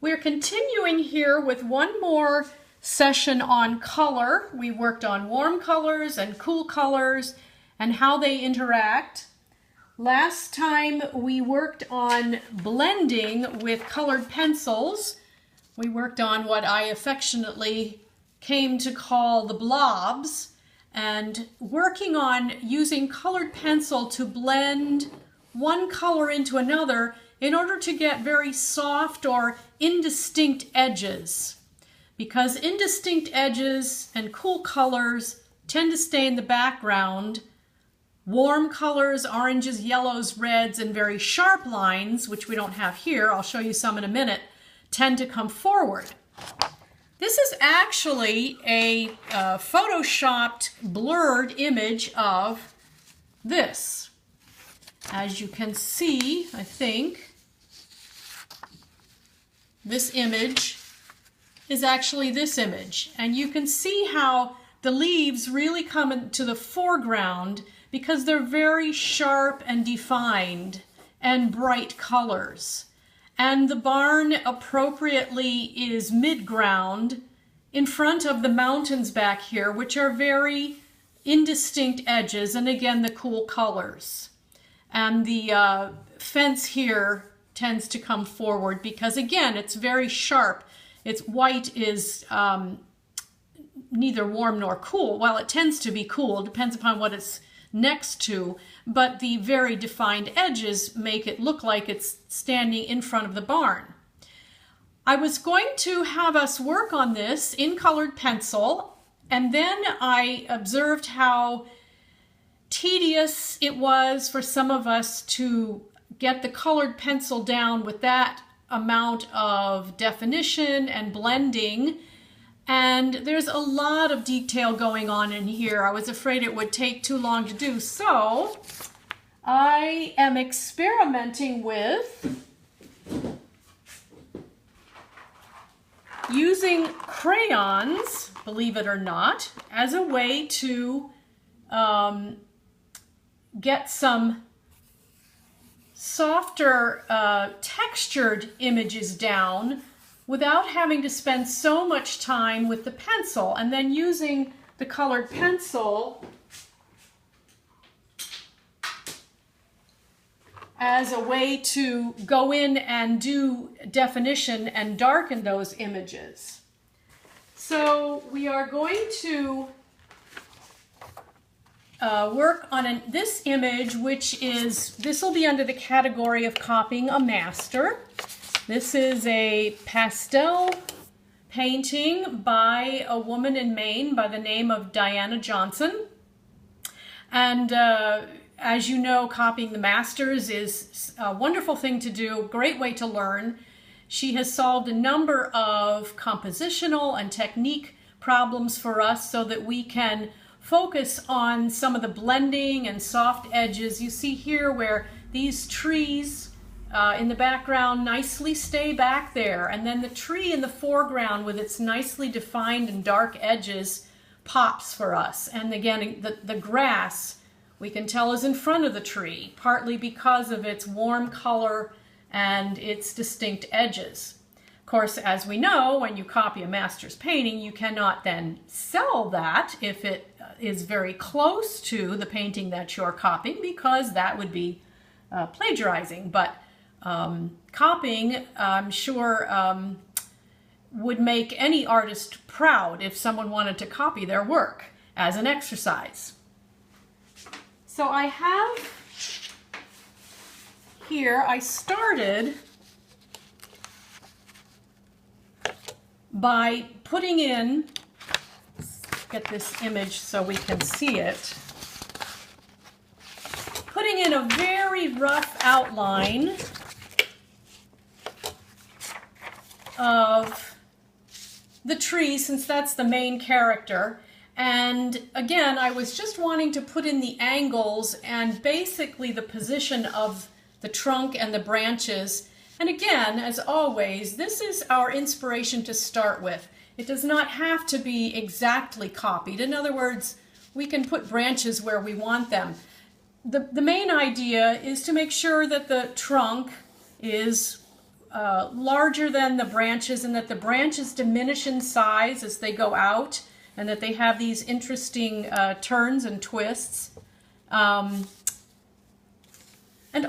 We're continuing here with one more session on color. We worked on warm colors and cool colors and how they interact. Last time we worked on blending with colored pencils. We worked on what I affectionately came to call the blobs, and working on using colored pencil to blend one color into another in order to get very soft or indistinct edges. Because indistinct edges and cool colors tend to stay in the background, warm colors, oranges, yellows, reds, and very sharp lines, which we don't have here, I'll show you some in a minute, tend to come forward. This is actually a photoshopped, blurred image of this. As you can see, I think, this image is actually this image. And you can see how the leaves really come into the foreground because they're very sharp and defined and bright colors. And the barn appropriately is mid-ground in front of the mountains back here, which are very indistinct edges, and again, the cool colors. And the fence here tends to come forward because, again, it's very sharp. Its white is neither warm nor cool. Well, it tends to be cool, depends upon what it's next to, but the very defined edges make it look like it's standing in front of the barn. I was going to have us work on this in colored pencil, and then I observed how tedious it was for some of us to get the colored pencil down with that amount of definition and blending. And there's a lot of detail going on in here. I was afraid it would take too long to do. So I am experimenting with using crayons, believe it or not, as a way to get some softer textured images down without having to spend so much time with the pencil, and then using the colored pencil as a way to go in and do definition and darken those images. So we are going to work on this image, which is, this will be under the category of copying a master. This is a pastel painting by a woman in Maine by the name of Diana Johnson. And as you know, copying the masters is a wonderful thing to do, great way to learn. She has solved a number of compositional and technique problems for us so that we can focus on some of the blending and soft edges. You see here where these trees in the background nicely stay back there, and then the tree in the foreground with its nicely defined and dark edges pops for us. And again, the grass we can tell is in front of the tree, partly because of its warm color and its distinct edges. Of course, as we know, when you copy a master's painting, you cannot then sell that if it is very close to the painting that you're copying, because that would be plagiarizing. But copying, I'm sure, would make any artist proud if someone wanted to copy their work as an exercise. So I have here, I started by putting in, let's get this image so we can see it, putting in a very rough outline of the tree, since that's the main character. And again, I was just wanting to put in the angles and basically the position of the trunk and the branches. And again, as always, this is our inspiration to start with. It does not have to be exactly copied. In other words, we can put branches where we want them. The main idea is to make sure that the trunk is larger than the branches, and that the branches diminish in size as they go out, and that they have these interesting turns and twists. And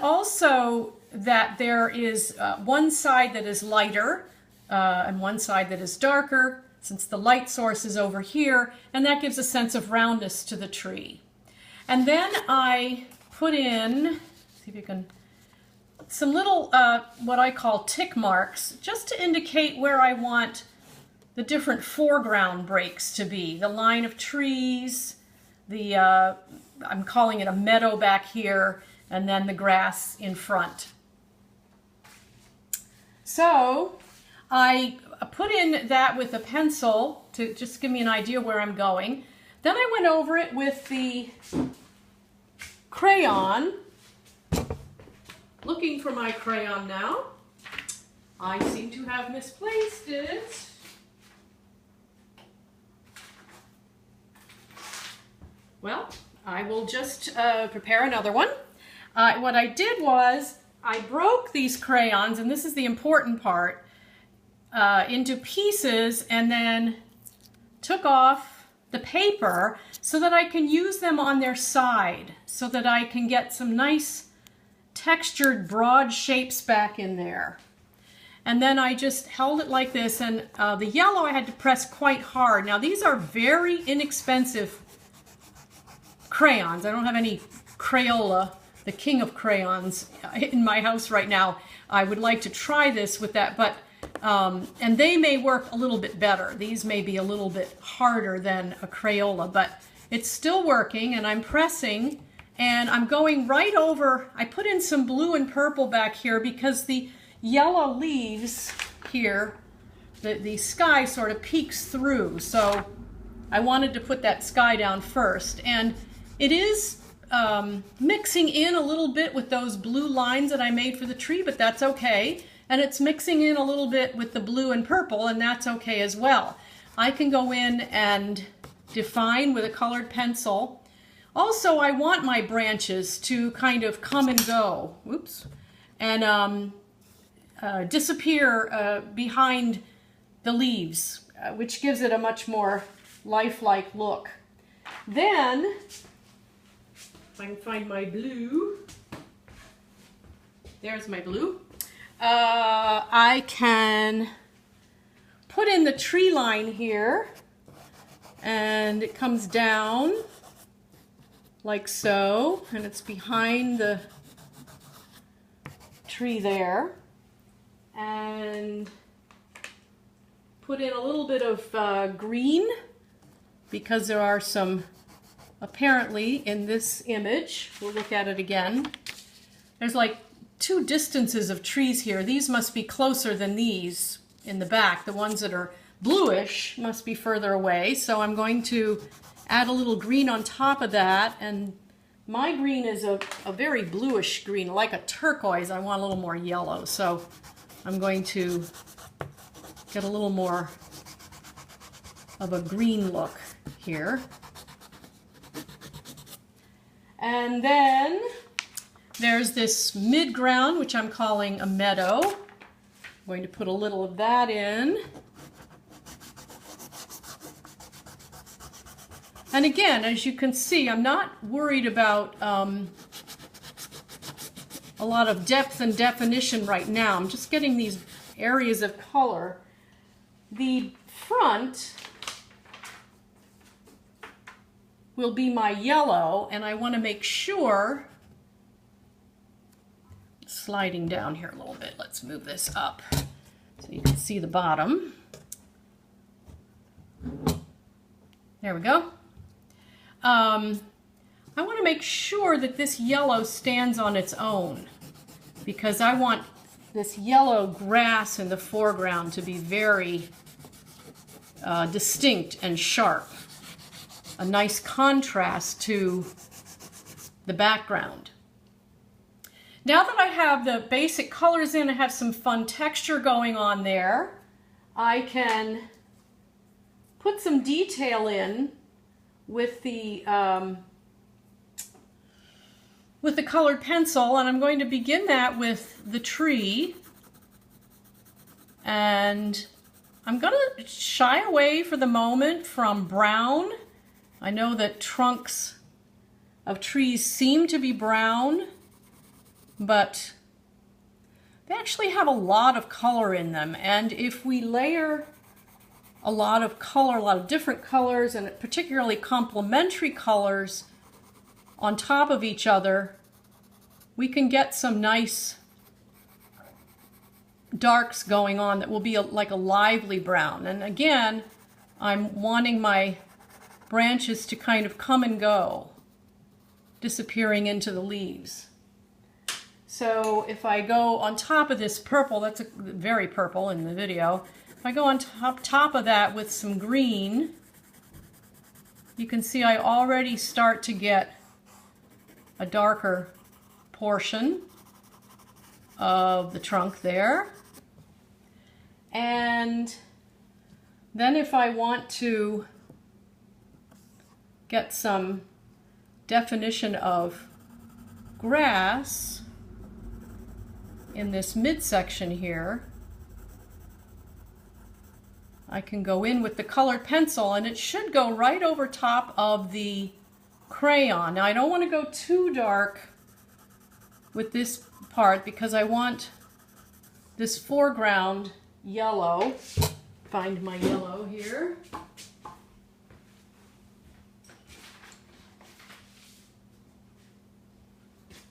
also that there is one side that is lighter and one side that is darker, since the light source is over here, and that gives a sense of roundness to the tree. And then I put in, see if you can, some little what I call tick marks, just to indicate where I want the different foreground breaks to be. The line of trees, the I'm calling it a meadow back here, and then the grass in front. So I put in that with a pencil to just give me an idea where I'm going. Then I went over it with the crayon, looking for my crayon now. I seem to have misplaced it. Well, I will just prepare another one. What I did was I broke these crayons, and this is the important part, into pieces, and then took off the paper so that I can use them on their side, so that I can get some nice textured broad shapes back in there. And then I just held it like this, and the yellow I had to press quite hard. Now these are very inexpensive crayons. I don't have any Crayola, the king of crayons, in my house right now. I would like to try this with that, but and they may work a little bit better. These may be a little bit harder than a Crayola, but it's still working, and I'm pressing, and I'm going right over. I put in some blue and purple back here because the yellow leaves here, the sky sort of peeks through, so I wanted to put that sky down first. And it is mixing in a little bit with those blue lines that I made for the tree, but that's okay. And it's mixing in a little bit with the blue and purple, and that's okay as well. I can go in and define with a colored pencil. Also, I want my branches to kind of come and go, whoops, and disappear behind the leaves, which gives it a much more lifelike look. Then, if I can find my blue, there's my blue. I can put in the tree line here, and it comes down like so, and it's behind the tree there, and put in a little bit of green, because there are some, apparently in this image, we'll look at it again, there's like two distances of trees here. These must be closer than these in the back. The ones that are bluish must be further away. So I'm going to add a little green on top of that. And my green is a very bluish green, like a turquoise. I want a little more yellow. So I'm going to get a little more of a green look here. And then there's this mid-ground, which I'm calling a meadow. I'm going to put a little of that in. And again, as you can see, I'm not worried about a lot of depth and definition right now. I'm just getting these areas of color. The front will be my yellow, and I want to make sure, sliding down here a little bit, let's move this up so you can see the bottom. There we go. I want to make sure that this yellow stands on its own, because I want this yellow grass in the foreground to be very distinct and sharp. A nice contrast to the background. Now that I have the basic colors in, I have some fun texture going on there, I can put some detail in with the colored pencil, and I'm going to begin that with the tree. And I'm going to shy away for the moment from brown. I know that trunks of trees seem to be brown, but they actually have a lot of color in them. And if we layer a lot of color, a lot of different colors, and particularly complementary colors on top of each other, we can get some nice darks going on that will be like a lively brown. And again, I'm wanting my branches to kind of come and go, disappearing into the leaves. So if I go on top of this purple, that's very purple in the video, if I go on top of that with some green, you can see I already start to get a darker portion of the trunk there. And then if I want to get some definition of grass in this midsection here, I can go in with the colored pencil, and it should go right over top of the crayon. Now I don't want to go too dark with this part because I want this foreground yellow. Find my yellow here.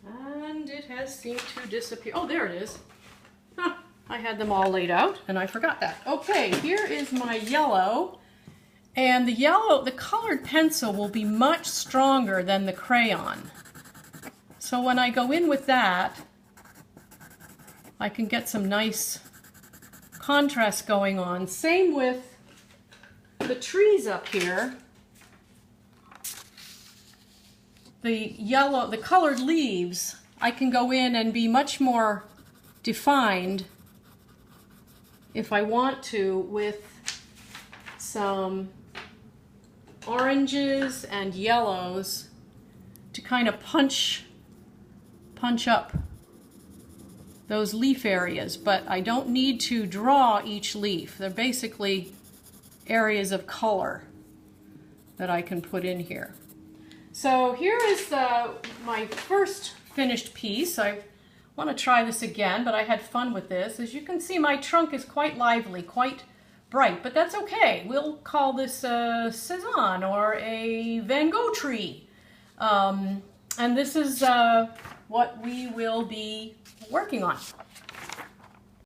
And it has seemed to disappear. Oh, there it is. Huh. I had them all laid out and I forgot that. Okay, here is my yellow. And the yellow, the colored pencil will be much stronger than the crayon. So when I go in with that, I can get some nice contrast going on. Same with the trees up here. The yellow, the colored leaves, I can go in and be much more defined if I want to with some oranges and yellows to kind of punch up those leaf areas, but I don't need to draw each leaf. They're basically areas of color that I can put in here. So here is my first finished piece. I want to try this again, but I had fun with this. As you can see, my trunk is quite lively, quite bright, but that's okay. We'll call this a Cezanne or a Van Gogh tree. And this is what we will be working on.